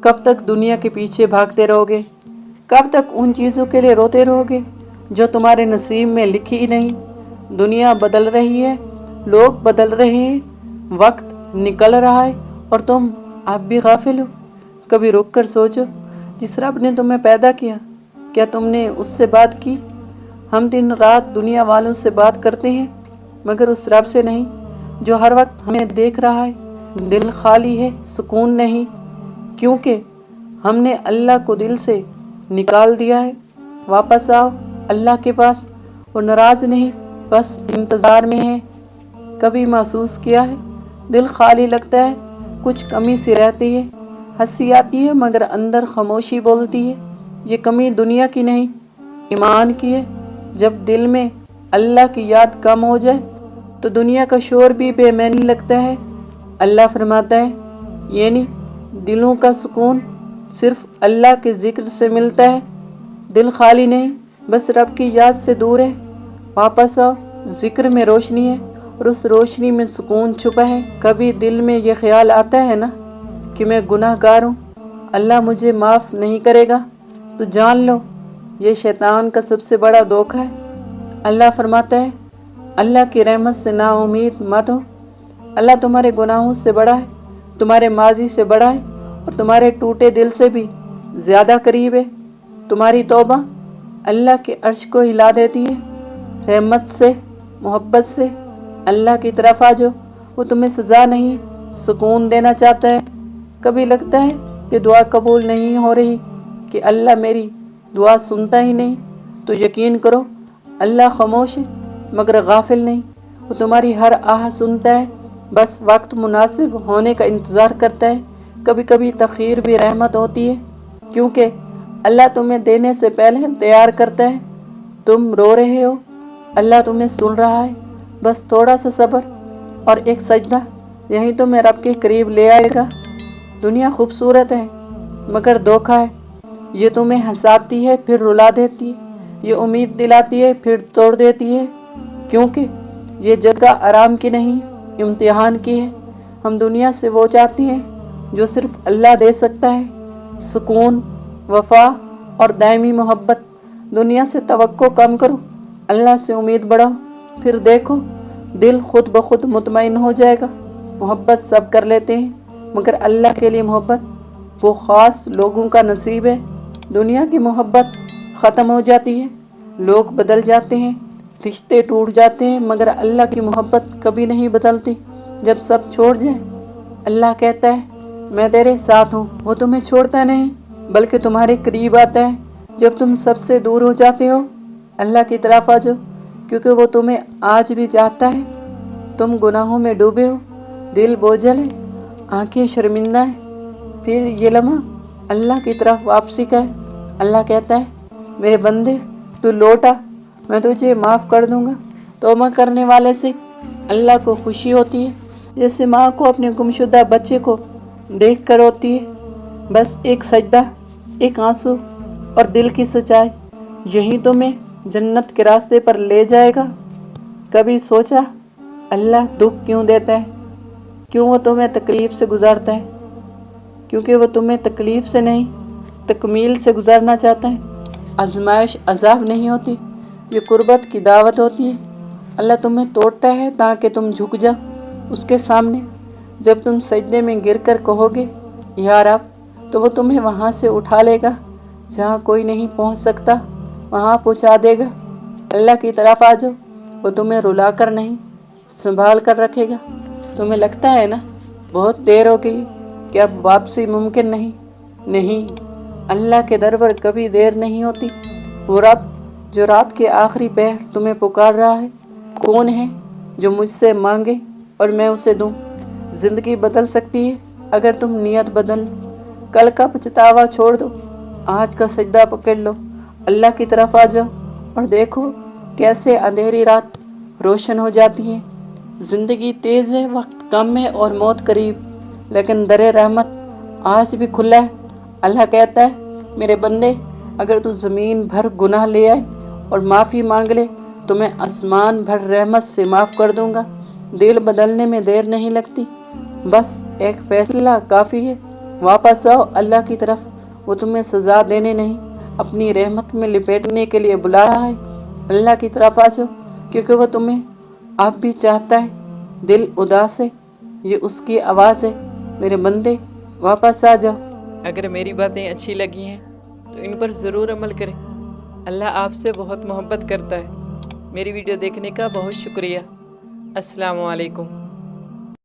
کب تک دنیا کے پیچھے بھاگتے رہو گے؟ کب تک ان چیزوں کے لیے روتے رہو گے جو تمہارے نصیب میں لکھی ہی نہیں؟ دنیا بدل رہی ہے، لوگ بدل رہے ہیں، وقت نکل رہا ہے اور تم اب بھی غافل ہو۔ کبھی رک کر سوچو، جس رب نے تمہیں پیدا کیا، کیا تم نے اس سے بات کی؟ ہم دن رات دنیا والوں سے بات کرتے ہیں مگر اس رب سے نہیں جو ہر وقت ہمیں دیکھ رہا ہے۔ دل خالی ہے، سکون نہیں، کیونکہ ہم نے اللہ کو دل سے نکال دیا ہے۔ واپس آؤ اللہ کے پاس، اور ناراض نہیں، بس انتظار میں ہے۔ کبھی محسوس کیا ہے دل خالی لگتا ہے، کچھ کمی سی رہتی ہے، ہنسی آتی ہے مگر اندر خاموشی بولتی ہے۔ یہ کمی دنیا کی نہیں، ایمان کی ہے۔ جب دل میں اللہ کی یاد کم ہو جائے تو دنیا کا شور بھی بے معنی لگتا ہے۔ اللہ فرماتا ہے، یعنی دلوں کا سکون صرف اللہ کے ذکر سے ملتا ہے۔ دل خالی نہیں، بس رب کی یاد سے دور ہے۔ واپس آؤ، ذکر میں روشنی ہے اور اس روشنی میں سکون چھپا ہے۔ کبھی دل میں یہ خیال آتا ہے نا کہ میں گناہ گار ہوں، اللہ مجھے معاف نہیں کرے گا، تو جان لو یہ شیطان کا سب سے بڑا دھوکہ ہے۔ اللہ فرماتا ہے، اللہ کی رحمت سے نا امید مت ہو۔ اللہ تمہارے گناہوں سے بڑا ہے، تمہارے ماضی سے بڑا ہے اور تمہارے ٹوٹے دل سے بھی زیادہ قریب ہے۔ تمہاری توبہ اللہ کے عرش کو ہلا دیتی ہے۔ رحمت سے، محبت سے اللہ کی طرف آ جاؤ، وہ تمہیں سزا نہیں سکون دینا چاہتا ہے۔ کبھی لگتا ہے کہ دعا قبول نہیں ہو رہی، کہ اللہ میری دعا سنتا ہی نہیں، تو یقین کرو اللہ خاموش ہے مگر غافل نہیں، وہ تمہاری ہر آہ سنتا ہے، بس وقت مناسب ہونے کا انتظار کرتا ہے۔ کبھی کبھی تاخیر بھی رحمت ہوتی ہے، کیونکہ اللہ تمہیں دینے سے پہلے تیار کرتا ہے۔ تم رو رہے ہو، اللہ تمہیں سن رہا ہے، بس تھوڑا سا صبر اور ایک سجدہ، یہی تمہیں رب کے قریب لے آئے گا۔ دنیا خوبصورت ہے مگر دھوکہ ہے، یہ تمہیں ہنساتی ہے پھر رلا دیتی ہے، یہ امید دلاتی ہے پھر توڑ دیتی ہے، کیونکہ یہ جگہ آرام کی نہیں، امتحان کی ہے۔ ہم دنیا سے وہ چاہتے ہیں جو صرف اللہ دے سکتا ہے، سکون، وفا اور دائمی محبت۔ دنیا سے توقع کم کرو، اللہ سے امید بڑھاؤ، پھر دیکھو دل خود بخود مطمئن ہو جائے گا۔ محبت سب کر لیتے ہیں مگر اللہ کے لیے محبت وہ خاص لوگوں کا نصیب ہے۔ دنیا کی محبت ختم ہو جاتی ہے، لوگ بدل جاتے ہیں، رشتے ٹوٹ جاتے ہیں، مگر اللہ کی محبت کبھی نہیں بدلتی۔ جب سب چھوڑ جائے، اللہ کہتا ہے میں تیرے ساتھ ہوں، وہ تمہیں چھوڑتا نہیں بلکہ تمہارے قریب آتا ہے۔ جب تم سب سے دور ہو جاتے ہو، اللہ کی طرف آ جاؤ، کیونکہ وہ تمہیں آج بھی چاہتا ہے۔ تم گناہوں میں ڈوبے ہو، دل بوجھل ہے، آنکھیں شرمندہ ہیں، پھر یہ لمحہ اللہ کی طرف واپسی کا ہے۔ اللہ کہتا ہے میرے بندے تو لوٹا، میں تجھے معاف کر دوں گا۔ توبہ کرنے والے سے اللہ کو خوشی ہوتی ہے، جیسے ماں کو اپنے گمشدہ بچے کو دیکھ کر ہوتی ہے۔ بس ایک سجدہ، ایک آنسو اور دل کی سچائی، یہی تمہیں جنت کے راستے پر لے جائے گا۔ کبھی سوچا اللہ دکھ کیوں دیتا ہے؟ کیوں وہ تمہیں تکلیف سے گزارتا ہے؟ کیونکہ وہ تمہیں تکلیف سے نہیں، تکمیل سے گزارنا چاہتا ہے۔ آزمائش عذاب نہیں ہوتی، یہ قربت کی دعوت ہوتی ہے۔ اللہ تمہیں توڑتا ہے تاکہ تم جھک جاؤ اس کے سامنے۔ جب تم سجدے میں گر کر کہو گے یا رب، تو وہ تمہیں وہاں سے اٹھا لے گا جہاں کوئی نہیں پہنچ سکتا، وہاں پہنچا دے گا۔ اللہ کی طرف آ جاؤ، وہ تمہیں رلا کر نہیں، سنبھال کر رکھے گا۔ تمہیں لگتا ہے نا بہت دیر ہو گئی کہ اب واپسی ممکن نہیں، نہیں، اللہ کے در پر کبھی دیر نہیں ہوتی۔ وہ رب جو رات کے آخری پہر تمہیں پکار رہا ہے، کون ہے جو مجھ سے مانگے اور میں اسے دوں؟ زندگی بدل سکتی ہے اگر تم نیت بدل لو۔ کل کا پچھتاوا چھوڑ دو، آج کا سجدہ پکڑ لو، اللہ کی طرف آ جاؤ اور دیکھو کیسے اندھیری رات روشن ہو جاتی ہے۔ زندگی تیز ہے، وقت کم ہے اور موت قریب، لیکن در رحمت آج بھی کھلا ہے۔ اللہ کہتا ہے میرے بندے، اگر تو زمین بھر گناہ لے آئے اور معافی مانگ لے تو میں آسمان بھر رحمت سے معاف کر دوں گا۔ دل بدلنے میں دیر نہیں لگتی، بس ایک فیصلہ کافی ہے۔ واپس آؤ اللہ کی طرف، وہ تمہیں سزا دینے نہیں اپنی رحمت میں لپیٹنے کے لیے بلا رہا ہے۔ اللہ کی طرف آ جاؤ کیونکہ وہ تمہیں اب بھی چاہتا ہے۔ دل اداس ہے، یہ اس کی آواز ہے، میرے بندے واپس آ جاؤ۔ اگر میری باتیں اچھی لگی ہیں تو ان پر ضرور عمل کریں۔ اللہ آپ سے بہت محبت کرتا ہے۔ میری ویڈیو دیکھنے کا بہت شکریہ۔ السلام علیکم۔